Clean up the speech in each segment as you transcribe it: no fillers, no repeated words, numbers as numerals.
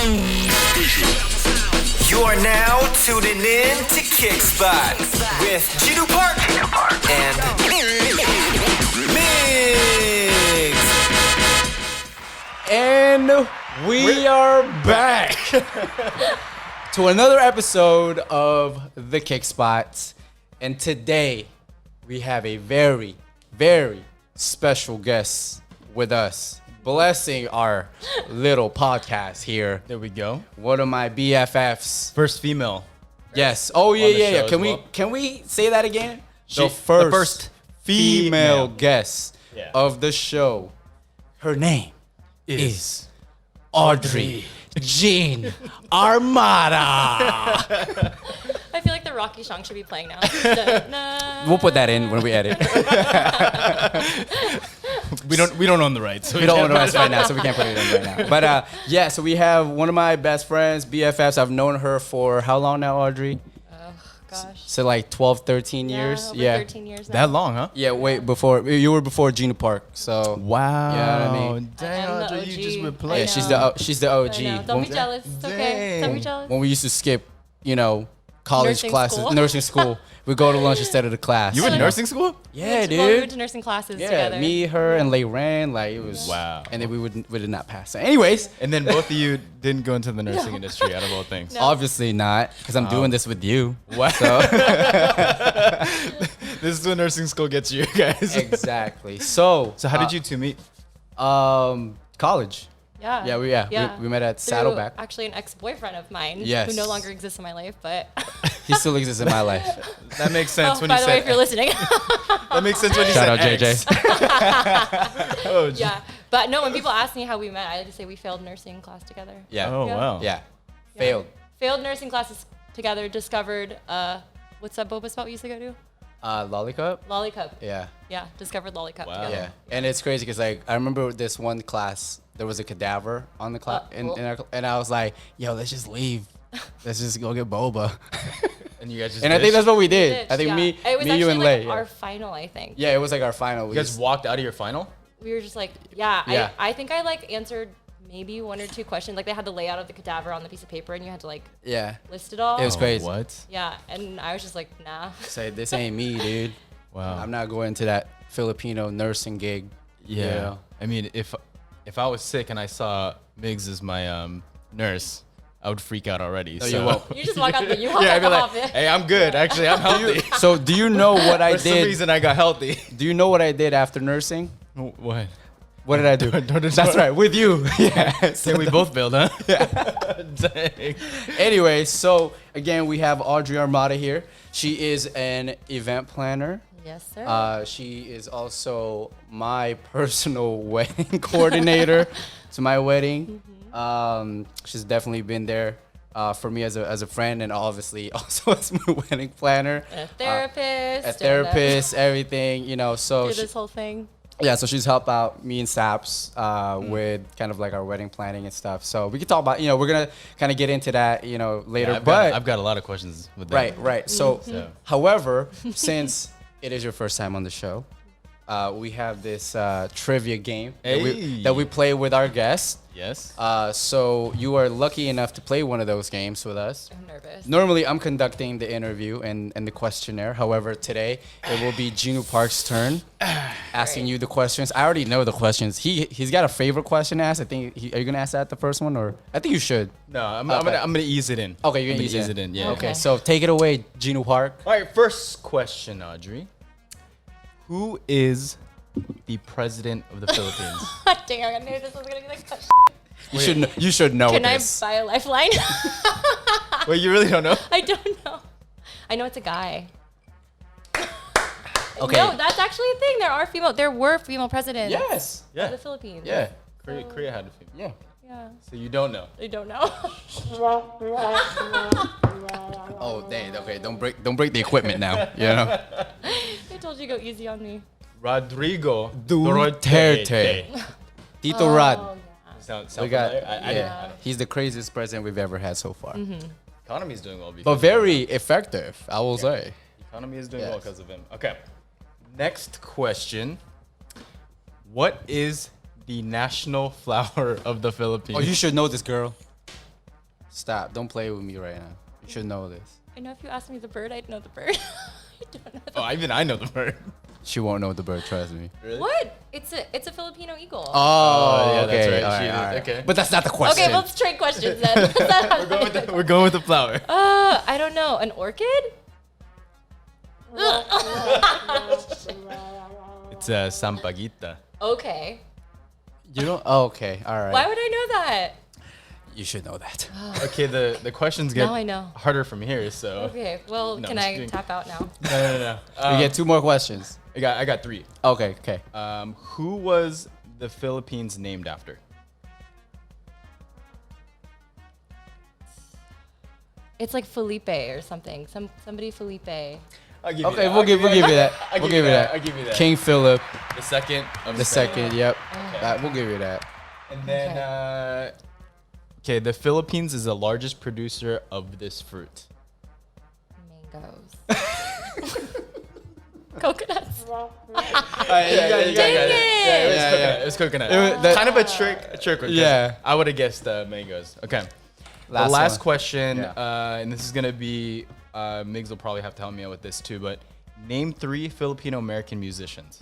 You are now tuning in to Kickspot with Jinu Park and Migs. And we are back to another episode of the Kickspot. And today we have a very, very special guest with us, blessing our little podcast here. There we go. One of my BFFs. First female. Yes. Oh yeah, on the yeah, show yeah. as Can well. we say that again? The first female female. guest Yeah. of the show. Her name is Audrey Jean Armada. I feel like the Rocky song should be playing now. Da-na. We'll put that in when we edit. We don't own the rights. So We don't can't- want to rest right now, so we can't put it in right now. But yeah, so we have one of my best friends, BFFs. I've known her for how long now, Audrey? Oh, gosh. So like 12, 13 years? Over 13 years now. That long, huh? Yeah, wait, before you were before Jinu Park, so Wow. You know what I mean? Dang, I'm the Audrey, you just OG. replaced. yeah, she's the I OG. know. Don't be When, jealous. It's okay. Don't be jealous. when we used to skip, college Nursing classes, school. nursing school, we go to lunch instead of the class. You were in Oh, nursing school? Yeah, Well, we went dude. to nursing classes Yeah, together. me, her, and Lay Ran, like it was. Wow. And then we did not pass. So anyways, And then both of you didn't go into the nursing industry out of all things. No. obviously not, because I'm doing this with you. Wow. So This is what nursing school gets you guys. exactly. So So how did you two meet? college? Yeah. Yeah, we met at Through Saddleback. Actually, an ex-boyfriend of mine Yes. who no longer exists in my life, but He still exists in my life. That makes sense oh, when by you the way, said if you're listening. that makes sense when you Shout said out JJ. ex. Oh, j- Yeah. But no, when people ask me how we met, I like to say we failed nursing class together. Yeah. Oh Yeah. wow. Yeah. Yeah. Failed. Failed nursing classes together, discovered, what's that boba spot we used to go to? Lollipop? Lollipop. Yeah. Yeah, discovered Lollipop Wow. together. Yeah. And it's crazy because like I remember this one class, there was a cadaver on the class, cool. and I was like, yo, let's just leave. Let's just go get boba. And you guys just And I think that's what we did. Ditched, I think yeah. me, It was you, actually and like Lay. our Yeah. final, I think. Yeah, it was like our final. you guys walked out of your final? We were just like, yeah. Yeah. I think I like answered maybe one or two questions. Like they had the layout of the cadaver on the piece of paper, and you had to like Yeah. list it all. It was crazy. What? Yeah, and I was just like, nah. Say this ain't me, dude. Wow. I'm not going to that Filipino nursing gig. Yeah. You know? I mean, if I was sick and I saw Migs as my nurse, I would freak out already. No, so. you won't. You just walk out the you walk Yeah, out I'd be the like, office. hey, I'm good. Actually, I'm healthy. So do you know what I For some did? reason, I got healthy. Do you know what I did after nursing? What? What did I do? Door to That's door. right, with you. Yeah. Yeah, we both failed, huh? Dang. Anyway, so again, we have Audrey Armada here. She is an event planner. Yes, sir. She is also my personal wedding coordinator to my wedding. She's definitely been there for me as a friend, and obviously also as my wedding planner. And a therapist. A therapist, everything, so Do she- this whole thing. yeah, so she's helped out me and Saps with kind of like our wedding planning and stuff. So we can talk about, we're gonna kind of get into that, later. Yeah, but I've got a lot of questions with that. right. So, So- however, since it is your first time on the show, we have this trivia game Hey. that we play with our guests. Yes. So you are lucky enough to play one of those games with us. I'm nervous. Normally, I'm conducting the interview and the questionnaire. However, today it will be Jinu Park's turn, asking you the questions. I already know the questions. He's got a favorite question to ask. I think. Are you gonna ask that the first one, or I think you should. No, I'm Okay. gonna ease it in. Okay, you're I'm gonna ease it in. Yeah. Okay, Okay. so take it away, Jinu Park. All right. First question, Audrey. Who is the president of the Philippines? Dang, I knew this was gonna be like. You should know Can this. I buy a lifeline? Wait, you really don't know? I don't know. I know it's a guy. Okay. No, that's actually a thing. There were female presidents. Yes. Of the Philippines. Yeah. Korea had a few. Yeah. Yeah. So you don't know. I don't know. Oh, dang. Okay, don't break the equipment now. I told you go easy on me. Rodrigo Duterte. Tito Rod. Oh, Sound We got, familiar? I yeah. He's the craziest president we've ever had so far. Economy's doing well. But very effective, I will say. Economy is doing Yes. well because of him. Okay. Next question. What is the national flower of the Philippines? Oh, you should know this, girl. Stop. Don't play with me right now. You should know this. I know if you asked me the bird, I'd know the bird. I don't know the Even I know the bird. She won't know the bird, trust me. Really? What? It's a Filipino eagle. Oh, yeah, okay. that's right. All She right, is- all right. okay. But that's not the question. Okay, let's trade questions then. We're going with the flower. I don't know. An orchid? It's sampaguita. Okay. You don't? Oh, okay. All right. Why would I know that? You should know that. Okay, the questions get Now I know. harder from here. So Okay. Well, No, can I'm just I kidding. tap out now? no. We get 2 more questions. I got 3. Okay, okay. Who was the Philippines named after? It's like Felipe or something. Somebody Felipe. I'll give Okay, we'll give you that. We'll give you that. I'll give you that. King Philip, The second of the second. Yep. Okay. We'll give you that. And then, okay, the Philippines is the largest producer of this fruit. Mangoes. Coconuts. You got it. Yeah, It was coconut. It was- kind of a trick. Because Yeah. I would have guessed mangoes. Okay. The Last last one. question, Yeah. and this is gonna be, Migs will probably have to help me out with this too, but name 3 Filipino American musicians.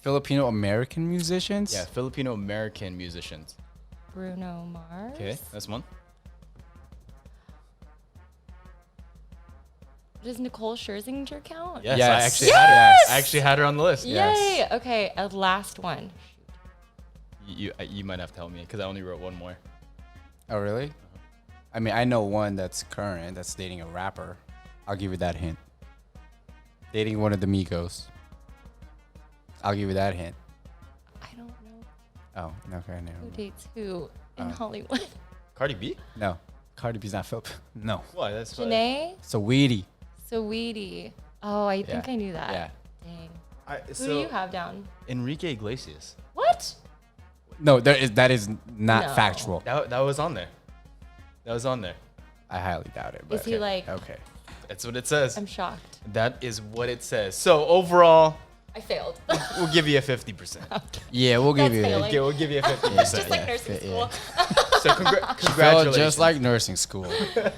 Filipino American musicians? Yeah, Filipino American musicians. Bruno Mars. Okay, that's one. Does Nicole Scherzinger count? Yes, Yes. I actually Yes! had her. I actually had her on the list. Yay. Okay, a last one. You might have to help me because I only wrote one more. Oh, really? I mean, I know one that's current that's dating a rapper. I'll give you that hint. Dating one of the Migos. I'll give you that hint. I don't know Oh, okay, never who mind. dates who in Hollywood. Cardi B? No. Cardi B's not Philip. No. Why? That's Janae? Saweetie. Saweetie. Oh, I think Yeah. I knew that. Yeah. Dang. Who do you have down? Enrique Iglesias. What? No, that is not No. factual. That was on there. That was on there. I highly doubt it. But Is he like? Okay. That's what it says. I'm shocked. That is what it says. So overall, I failed. we'll give you a 50%. Yeah, we'll give That's you failing. Okay, we'll give you a 50%. Just like yeah, nursing yeah. school. So Felt congratulations. just like nursing school.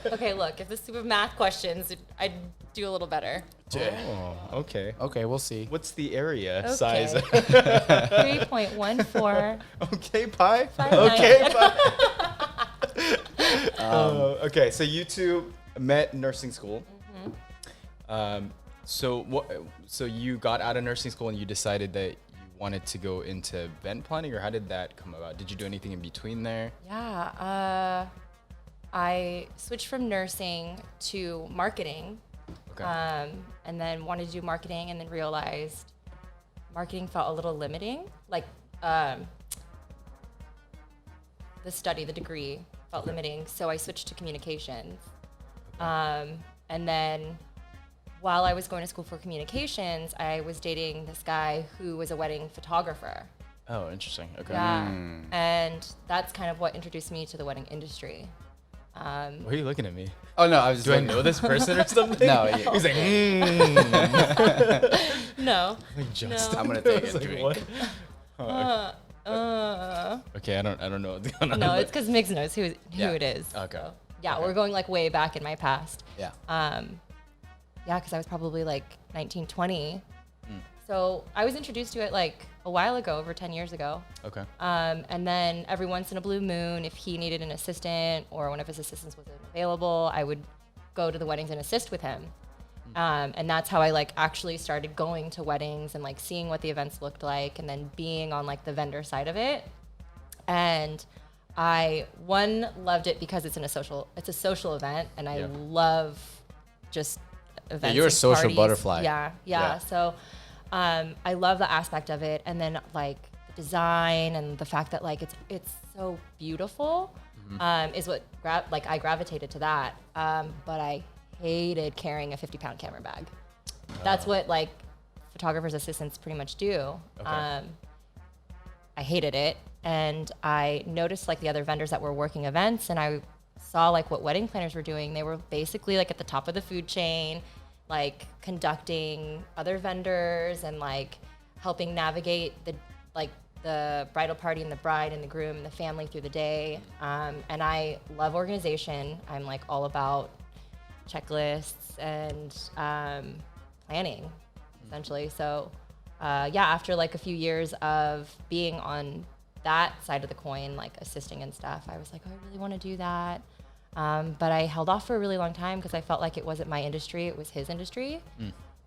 Okay, look, if this is with math questions, I'd do a little better. Oh, okay. Okay, we'll see. What's the area Okay. size? 3.14. Okay, pie. 5'9". Okay, pie. Okay, so you two met in nursing school. So what? So you got out of nursing school and you decided that you wanted to go into event planning, or how did that come about? Did you do anything in between there? Yeah, I switched from nursing to marketing, Okay. and then wanted to do marketing, and then realized marketing felt a little limiting. Like the degree felt limiting, so I switched to communications. And then while I was going to school for communications, I was dating this guy who was a wedding photographer. Oh, interesting. Okay. Yeah. And that's kind of what introduced me to the wedding industry. Why are you looking at me? Oh no, I was just Do I looking- know this person or something? No, yeah. He's like, No. just. No. I'm gonna take a It's like, drink. what? Okay, I don't know what's going on. No, but- it's because Migs knows who Yeah. it is. Okay. So, yeah, Okay. we're going like way back in my past. Yeah. Yeah, because I was probably like 19, 20. So I was introduced to it like a while ago, over 10 years ago. Okay. And then every once in a blue moon, if he needed an assistant or one of his assistants wasn't available, I would go to the weddings and assist with him. And that's how I like actually started going to weddings and like seeing what the events looked like, and then being on like the vendor side of it. And I loved it because it's a social event, and I Yeah. love just events. you're a and social parties. butterfly. Yeah. Yeah. So I love the aspect of it, and then like the design and the fact that like it's so beautiful is what I gravitated to that. But I hated carrying a 50-pound camera bag. That's what like photographers' assistants pretty much do. Okay. I hated it, and I noticed like the other vendors that were working events, and I saw like what wedding planners were doing. They were basically like at the top of the food chain, like conducting other vendors and like helping navigate the like the bridal party and the bride and the groom and the family through the day. And I love organization. I'm like all about checklists and planning, essentially. So after like a few years of being on that side of the coin, like assisting and stuff, I was like, oh, I really want to do that. But I held off for a really long time because I felt like it wasn't my industry, it was his industry.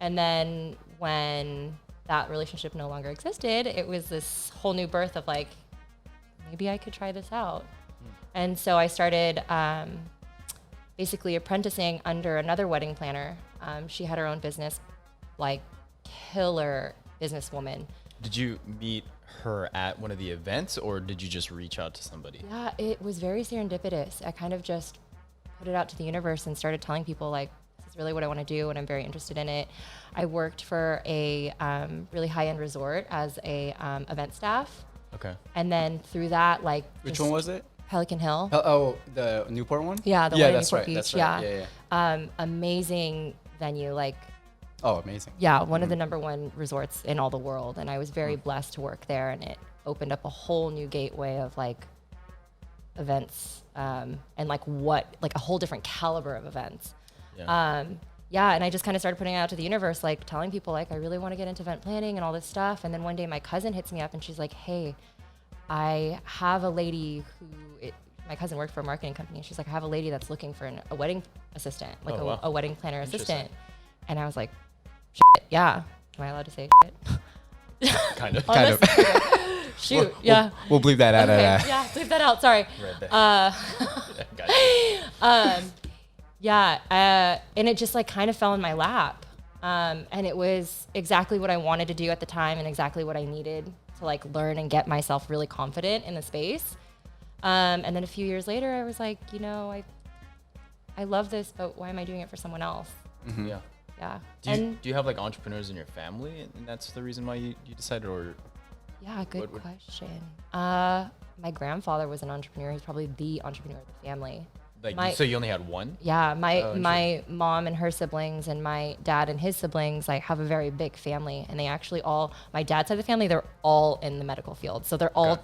And then when that relationship no longer existed, it was this whole new birth of like, maybe I could try this out. And so I started basically apprenticing under another wedding planner. She had her own business, like killer businesswoman. Did you meet her at one of the events, or did you just reach out to somebody? Yeah, it was very serendipitous. I kind of just put it out to the universe and started telling people like, this is really what I want to do and I'm very interested in it. I worked for a really high-end resort as a event staff. Okay. And then through that, like, Which one was it? Pelican Hill. Oh, the Newport one? Yeah, the one in that's Newport right. Beach. That's right. Yeah. Amazing venue. Like, Oh, amazing. yeah, one of the number one resorts in all the world. And I was very blessed to work there, and it opened up a whole new gateway of like events and like a whole different caliber of events. Yeah. And I just kind of started putting it out to the universe, like telling people like, I really want to get into event planning and all this stuff. And then one day my cousin hits me up and she's like, hey, I have a lady my cousin worked for a marketing company. And she's like, I have a lady that's looking for a wedding assistant, like a wedding planner assistant. And I was like, shit, yeah. Am I allowed to say shit? Kind of. Kind of. Shoot, yeah. We'll bleep that out of Okay, that. yeah, bleep that out. Sorry. Right there. Got it. And it just like kind of fell in my lap. And it was exactly what I wanted to do at the time and exactly what I needed to like learn and get myself really confident in the space. And then a few years later, I was like, you know, I love this, but why am I doing it for someone else? Yeah. Yeah. Do you have like entrepreneurs in your family, and that's the reason why you decided, or? Yeah, good question. My grandfather was an entrepreneur. He's probably the entrepreneur of the family. Like, so you only had one? Yeah, my mom and her siblings and my dad and his siblings like have a very big family, and they actually my dad's side of the family, they're all in the medical field. So they're all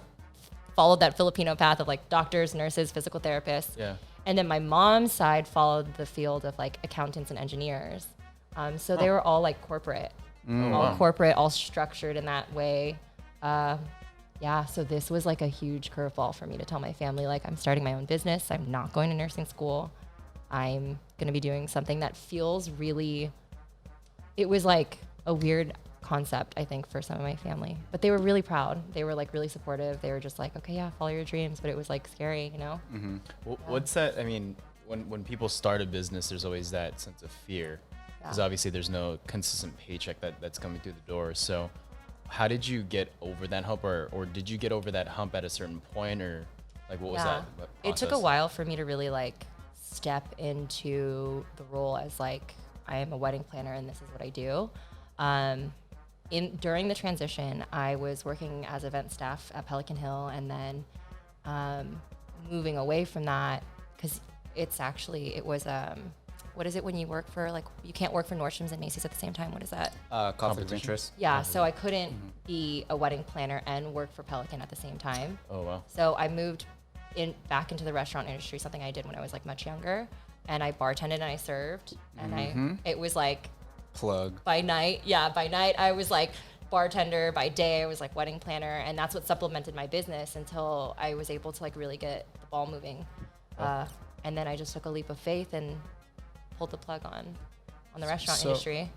followed that Filipino path of like doctors, nurses, physical therapists. Yeah. And then my mom's side followed the field of like accountants and engineers. So they were all like corporate, corporate, all structured in that way. So this was like a huge curveball for me to tell my family, like, I'm starting my own business. I'm not going to nursing school. I'm going to be doing something that feels it was like a weird concept, I think, for some of my family, but they were really proud. They were like really supportive. They were just like, okay, yeah, follow your dreams. But it was like scary, you know? Mm-hmm. What's that? I mean, when people start a business, there's always that sense of fear, because obviously there's no consistent paycheck that's coming through the door. So how did you get over that hump, or did you get over that hump at a certain point, or like what was that process? It took a while for me to really like step into the role as like, I am a wedding planner and this is what I do. During the transition, I was working as event staff at Pelican Hill, and then moving away from that, because it was what is it when you work for, like, you can't work for Nordstrom's and Macy's at the same time? What is that? Conflict of interest. Yeah, so I couldn't be a wedding planner and work for Pelican at the same time. Oh, wow. So I moved back into the restaurant industry, something I did when I was like much younger, and I bartended and I served, and it was like plug. By night I was like bartender, by day I was like wedding planner, and that's what supplemented my business until I was able to like really get the ball moving. And then I just took a leap of faith and pulled the plug on the restaurant industry.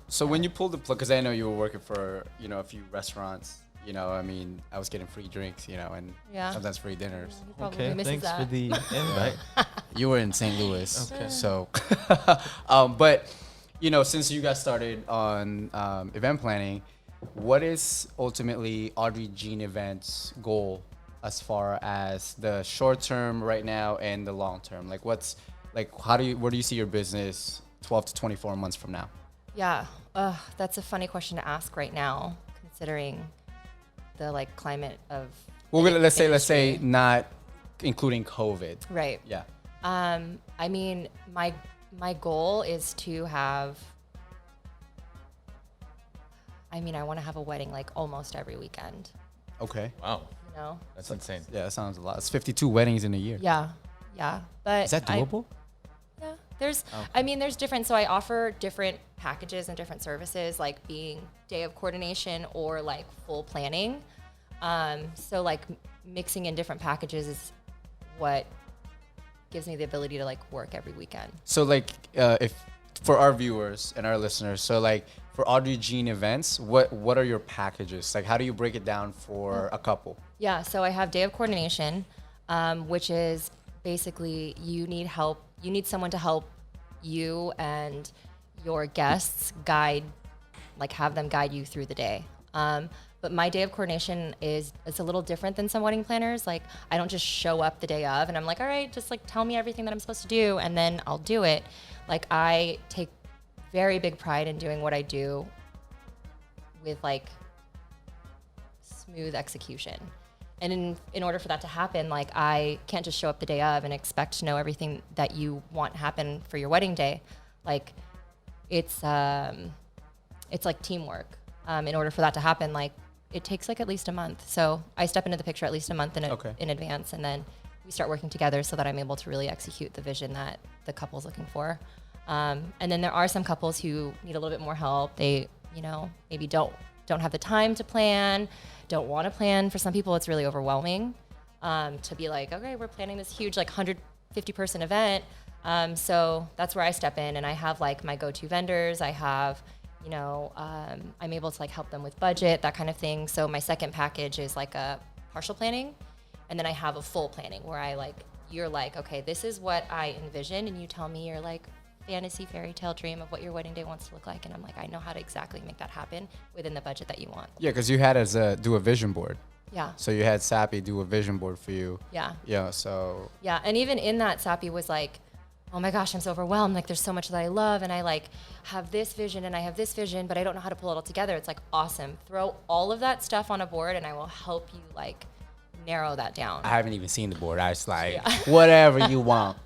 So when you pulled the plug, because I know you were working for, a few restaurants, I mean, I was getting free drinks, and sometimes free dinners. Okay, thanks for the invite. You were in St. Louis. Okay. So, but, since you got started on event planning, what is ultimately Audrey Jean Events' goal as far as the short term right now and the long term? Like, where do you see your business 12 to 24 months from now? Yeah, that's a funny question to ask right now, considering the like climate of. Well, let's say not including COVID. Right. Yeah. I mean, my goal is to have. I mean, I want to have a wedding like almost every weekend. Okay. Wow, You know? that's insane. Yeah, that sounds a lot. It's 52 weddings in a year. Yeah. Yeah. But Is that doable? Yeah, there's different, so I offer different packages and different services, like being day of coordination or like full planning. So like mixing in different packages is what gives me the ability to like work every weekend. So like, if for our viewers and our listeners, so like for Audrey Jean Events, what are your packages? Like, how do you break it down for a couple? Yeah, so I have day of coordination, which is basically you need help. You need someone to help you and your guests have them guide you through the day. But my day of coordination it's a little different than some wedding planners. Like, I don't just show up the day of and I'm like, all right, just like tell me everything that I'm supposed to do and then I'll do it. Like, I take very big pride in doing what I do with like smooth execution. And in order for that to happen, like, I can't just show up the day of and expect to know everything that you want happen for your wedding day. Like, it's like teamwork. In order for that to happen, like, it takes like at least a month. So I step into the picture at least a month in advance, and then we start working together so that I'm able to really execute the vision that the couple's looking for. And then there are some couples who need a little bit more help. They, maybe don't have the time to plan, don't want to plan. For some people, it's really overwhelming to be like, okay, we're planning this huge, like 150 person event. So that's where I step in, and I have like my go-to vendors. I have, I'm able to like help them with budget, that kind of thing. So my second package is like a partial planning, and then I have a full planning where you're like, okay, this is what I envision, and you tell me your like fantasy fairy tale dream of what your wedding day wants to look like, and I'm like, I know how to exactly make that happen within the budget that you want. Yeah, because you had us do a vision board. Yeah. So you had Sappy do a vision board for you. Yeah. Yeah. So. Yeah, and even in that, Sappy was like, oh my gosh, I'm so overwhelmed. Like, there's so much that I love, and I like have this vision and I have this vision, but I don't know how to pull it all together. It's like, awesome. Throw all of that stuff on a board, and I will help you like narrow that down. I haven't even seen the board. I was like, whatever you want.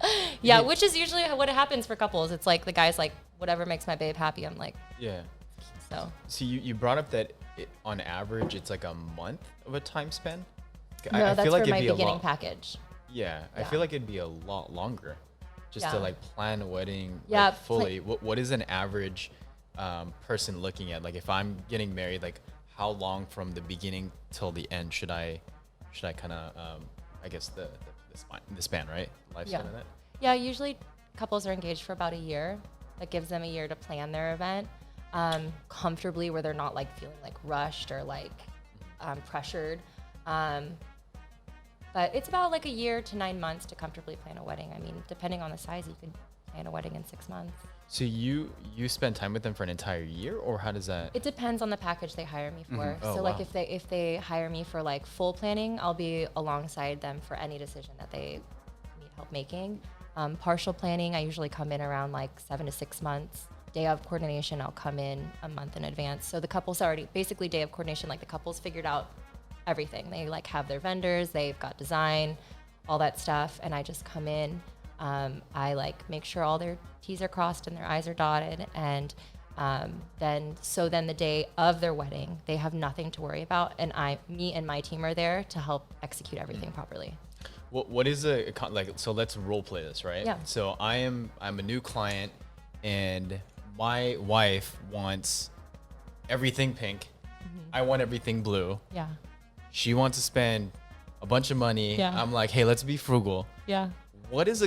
Yeah, which is usually what happens for couples. It's like the guy's like, whatever makes my babe happy. I'm like, Yeah. so you brought up that on average it's like a month of a time span. no, I that's feel like for it'd my be beginning a lot. package. Yeah, I Yeah. feel like it'd be a lot longer, just to Yeah. like plan a wedding Yeah, like, fully. What is an average person looking at? Like, if I'm getting married, like how long from the beginning till the end should I kind of I guess the span, right? Lifespan Yeah. of that. Yeah, usually couples are engaged for about a year. That gives them a year to plan their event comfortably, where they're not like feeling like rushed or like pressured. But it's about like a year to 9 months to comfortably plan a wedding. I mean, depending on the size, you could plan a wedding in 6 months. So you spend time with them for an entire year, or how does that? It depends on the package they hire me for. Oh, So like wow. if they hire me for like full planning, I'll be alongside them for any decision that they need help making. Partial planning, I usually come in around like 7 to 6 months. Day of coordination, I'll come in a month in advance. So the couple's already, basically day of coordination, like the couple's figured out everything. They like have their vendors, they've got design, all that stuff. And I just come in, I like make sure all their T's are crossed and their I's are dotted. And then the day of their wedding, they have nothing to worry about. And me and my team are there to help execute everything properly. What is so let's role play this, right? Yeah. So I'm a new client, and my wife wants everything pink. I want everything blue. Yeah. She wants to spend a bunch of money. Yeah. I'm like, hey, let's be frugal. Yeah. What is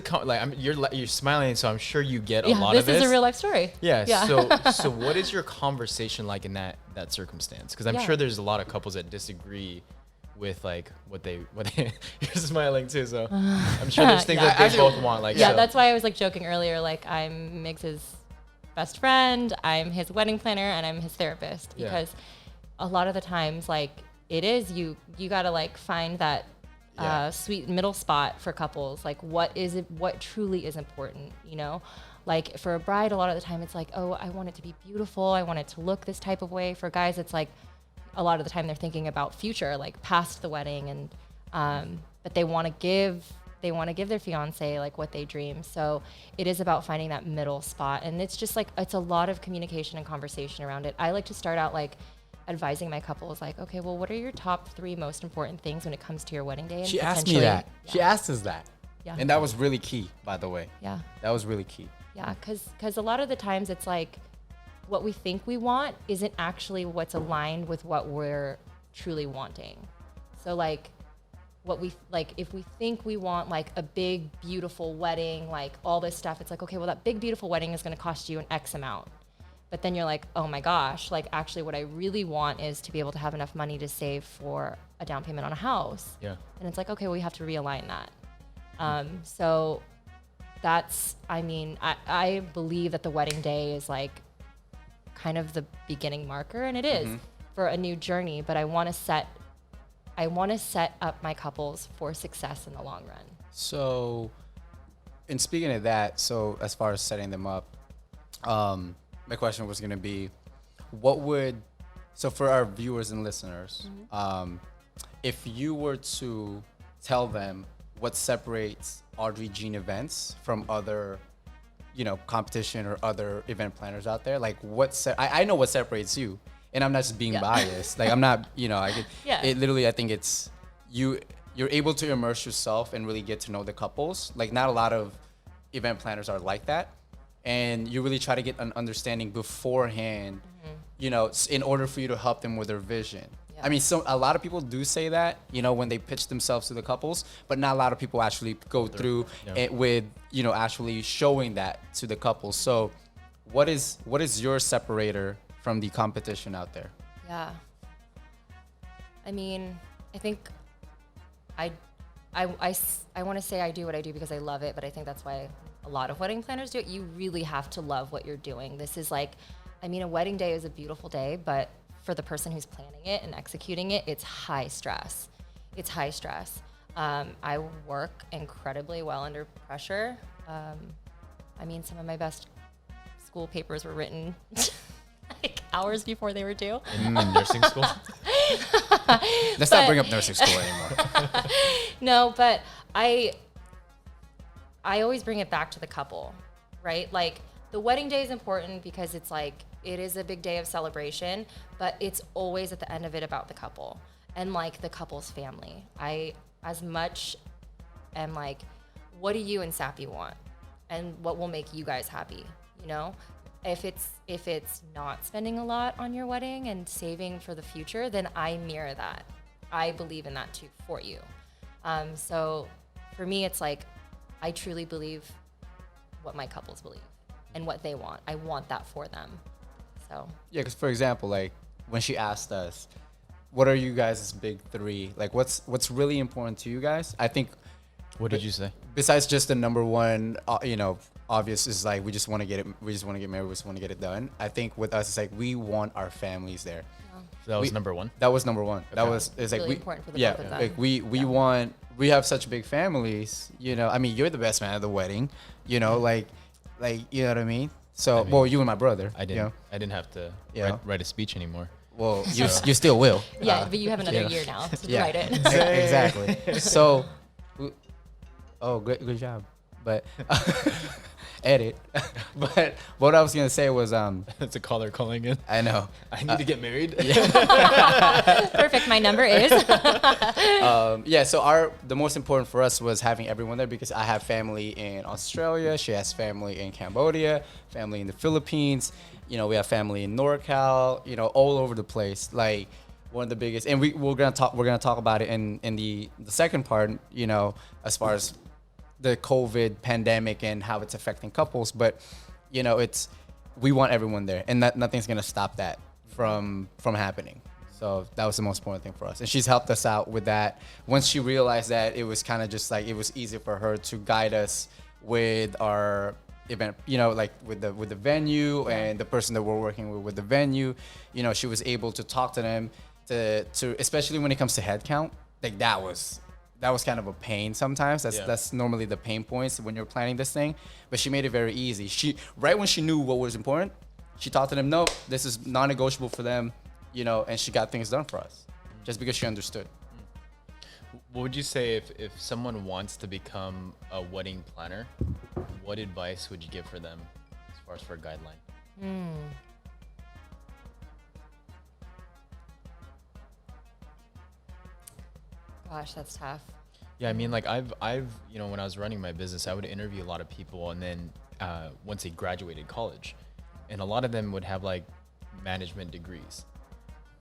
you're smiling, so I'm sure you get a Yeah, lot of this this. is a real life story. Yeah. Yeah. So what is your conversation like in that circumstance? Because I'm Yeah. sure there's a lot of couples that disagree with like what they you're smiling too. So I'm sure there's things Yeah. that they both want. Like, Yeah, so. that's why I was like joking earlier. Like, I'm Migs' best friend, I'm his wedding planner, and I'm his therapist. Yeah. Because a lot of the times, like, it is you gotta like find that Yeah. sweet middle spot for couples. Like, what truly is important, Like, for a bride, a lot of the time it's like, oh, I want it to be beautiful, I want it to look this type of way. For guys, it's like a lot of the time they're thinking about future, like past the wedding, and but they want to give their fiance like what they dream. So it is about finding that middle spot, and it's just like it's a lot of communication and conversation around it. I like to start out like advising my couples like, okay, well, what are your top 3 most important things when it comes to your wedding day? And She asked me potentially- that. Yeah. She asked us that. Yeah. And that was really key, by the way. Yeah. That was really key. Yeah, because a lot of the times it's like what we think we want isn't actually what's aligned with what we're truly wanting. So like what we like, if we think we want like a big beautiful wedding, like all this stuff, it's like, okay, well that big beautiful wedding is going to cost you an X amount. But then you're like, oh my gosh, like actually what I really want is to be able to have enough money to save for a down payment on a house. Yeah. And it's like, okay, well, we have to realign that. So that's, I mean, I believe that the wedding day is like kind of the beginning marker, and it is for a new journey, but I want to set up my couples for success in the long run. So, and speaking of that, so as far as setting them up, my question was going to be, so for our viewers and listeners, if you were to tell them what separates Audrey Jean Events from other, competition or other event planners out there, like I know what separates you, and I'm not just being biased. Like I'm not, it literally, I think it's you're able to immerse yourself and really get to know the couples. Like not a lot of event planners are like that. And you really try to get an understanding beforehand, in order for you to help them with their vision. Yeah. I mean, a lot of people do say that, when they pitch themselves to the couples, but not a lot of people actually go through it with, actually showing that to the couples. So what is your separator from the competition out there? Yeah. I mean, I think I want to say I do what I do because I love it, but I think that's why a lot of wedding planners do it. You really have to love what you're doing. This is like, I mean, a wedding day is a beautiful day, but for the person who's planning it and executing it, it's high stress. It's high stress. I work incredibly well under pressure. I mean, some of my best school papers were written like hours before they were due. In nursing school? Let's not bring up nursing school anymore. No, but I always bring it back to the couple, right? Like the wedding day is important because it's like, it is a big day of celebration, but it's always at the end of it about the couple and like the couple's family. I as much am like, what do you and Sappy want? And what will make you guys happy? If it's not spending a lot on your wedding and saving for the future, then I mirror that. I believe in that too for you. So for me, it's like, I truly believe what my couples believe and what they want. I want that for them. So yeah, because for example, like when she asked us, what are you guys' big 3? Like what's really important to you guys? I think. What did you say? Besides just the number one, obvious is like we just want to get it. We just want to get married. We just want to get it done. I think with us, it's like we want our families there. So that was number one. That was number one. That was it's like really important for the both of them. Like we have such big families. I mean, you're the best man at the wedding. Like you know what I mean. So well, you and my brother. I didn't have to write a speech anymore. Well, you still will. Yeah, but you have another year now to write it. Exactly. So. Oh, good job. But edit. But what I was gonna say was It's a caller calling in. I know. I need to get married. Perfect. My number is. So the most important for us was having everyone there because I have family in Australia. She has family in Cambodia, family in the Philippines. We have family in NorCal. All over the place. Like one of the biggest, and we're gonna talk about it in the second part. As far as the COVID pandemic and how it's affecting couples, but we want everyone there, and nothing's gonna stop that from happening. So that was the most important thing for us, and she's helped us out with that. Once she realized that, it was kind of just like it was easy for her to guide us with our event, like with the venue and the person that we're working with the venue. She was able to talk to them to especially when it comes to head count. Like that was kind of a pain sometimes. That's normally the pain points when you're planning this thing. But she made it very easy. Right when she knew what was important, she talked to them, no, this is non-negotiable for them, and she got things done for us just because she understood. What would you say if someone wants to become a wedding planner, what advice would you give for them as far as for a guideline? Gosh, that's tough. Yeah, I mean, like I've, when I was running my business, I would interview a lot of people, and then once they graduated college, and a lot of them would have like management degrees,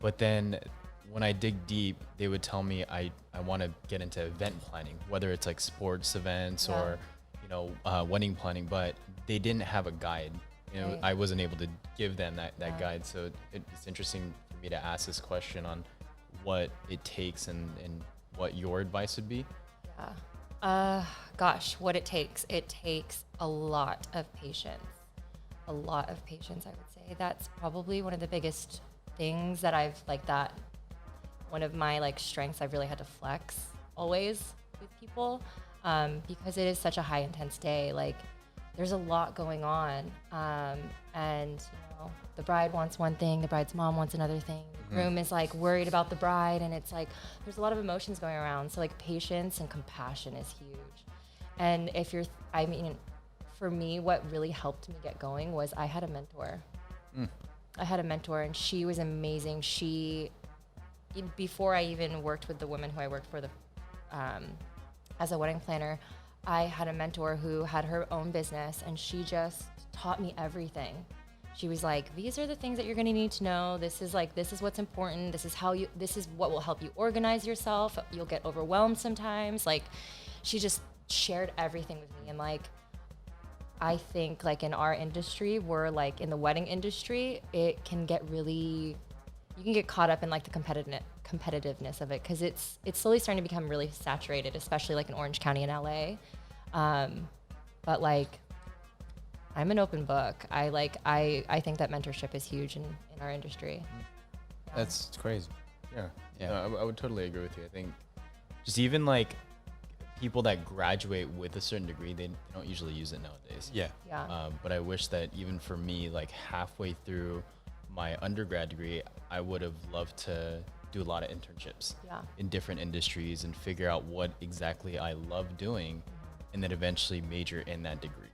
but then when I dig deep, they would tell me I want to get into event planning, whether it's like sports events or, wedding planning, but they didn't have a guide. Right. I wasn't able to give them that guide. So it's interesting for me to ask this question on what it takes and what your advice would be. Yeah. Gosh, what it takes. It takes a lot of patience. A lot of patience, I would say. That's probably one of the biggest things that one of my like strengths I've really had to flex always with people, because it is such a high intense day. Like there's a lot going on, and the bride wants one thing, the bride's mom wants another thing, the groom is like worried about the bride, and it's like there's a lot of emotions going around. So like patience and compassion is huge. And for me, what really helped me get going was I had a mentor. I had a mentor, and she was amazing. Before I even worked with the woman who I worked for as a wedding planner, I had a mentor who had her own business, and she just taught me everything. She was like, these are the things that you're going to need to know. This is what's important. This is what will help you organize yourself. You'll get overwhelmed sometimes. Like, she just shared everything with me. And like, I think like in our industry, we're like in the wedding industry, it can get really, you can get caught up in like the competitiveness of it, because it's slowly starting to become really saturated, especially like in Orange County and LA. But like, I'm an open book. I think that mentorship is huge in our industry. Yeah. That's crazy. Yeah. No, I would totally agree with you. I think just even like people that graduate with a certain degree, they don't usually use it nowadays. Yeah. But I wish that even for me, like halfway through my undergrad degree, I would have loved to do a lot of internships in different industries and figure out what exactly I love doing, and then eventually major in that degree.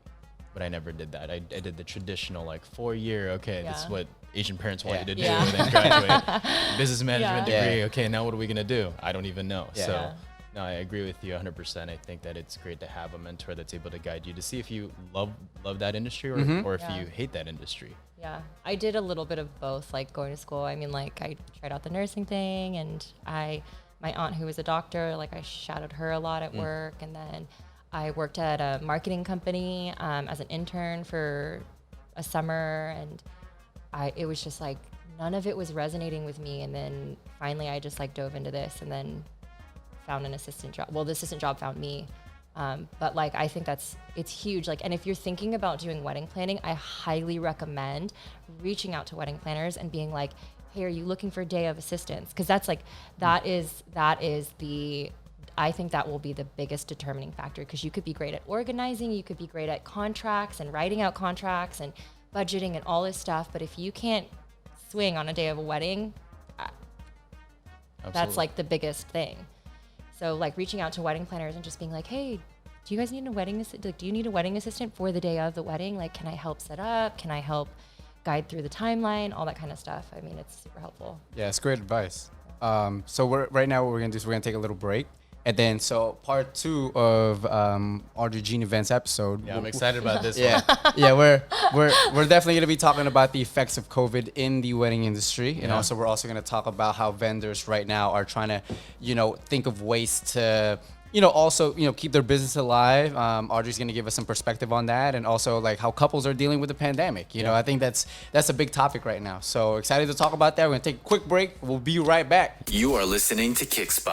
But I never did that. I did the traditional like 4-year, this is what Asian parents want you to do, and then graduate. Business management degree, okay, now what are we gonna do? I don't even know. So no, I agree with you 100%. I think that it's great to have a mentor that's able to guide you to see if you love that industry or if you hate that industry. Yeah, I did a little bit of both, like going to school. I mean, like I tried out the nursing thing, and my aunt who was a doctor, like I shadowed her a lot at work, and then I worked at a marketing company as an intern for a summer, and it was just like none of it was resonating with me. And then finally I just like dove into this, and then found an assistant job. Well, the assistant job found me. But like, I think it's huge. Like, and if you're thinking about doing wedding planning, I highly recommend reaching out to wedding planners and being like, hey, are you looking for a day of assistance? Cause that's like, I think that will be the biggest determining factor, because you could be great at organizing, you could be great at contracts and writing out contracts and budgeting and all this stuff. But if you can't swing on a day of a wedding, that's like the biggest thing. So like reaching out to wedding planners and just being like, hey, do you guys need a wedding assistant? Like, do you need a wedding assistant for the day of the wedding? Like, can I help set up? Can I help guide through the timeline? All that kind of stuff. I mean, it's super helpful. Yeah, it's great advice. So right now what we're gonna do is we're gonna take a little break. And then, so part 2 of Audrey Jean Events episode. Yeah, I'm excited about this one. We're definitely gonna be talking about the effects of COVID in the wedding industry, and also we're also gonna talk about how vendors right now are trying to, think of ways to, also keep their business alive. Audrey's gonna give us some perspective on that, and also like how couples are dealing with the pandemic. I think that's a big topic right now. So excited to talk about that. We're gonna take a quick break. We'll be right back. You are listening to Kickspot.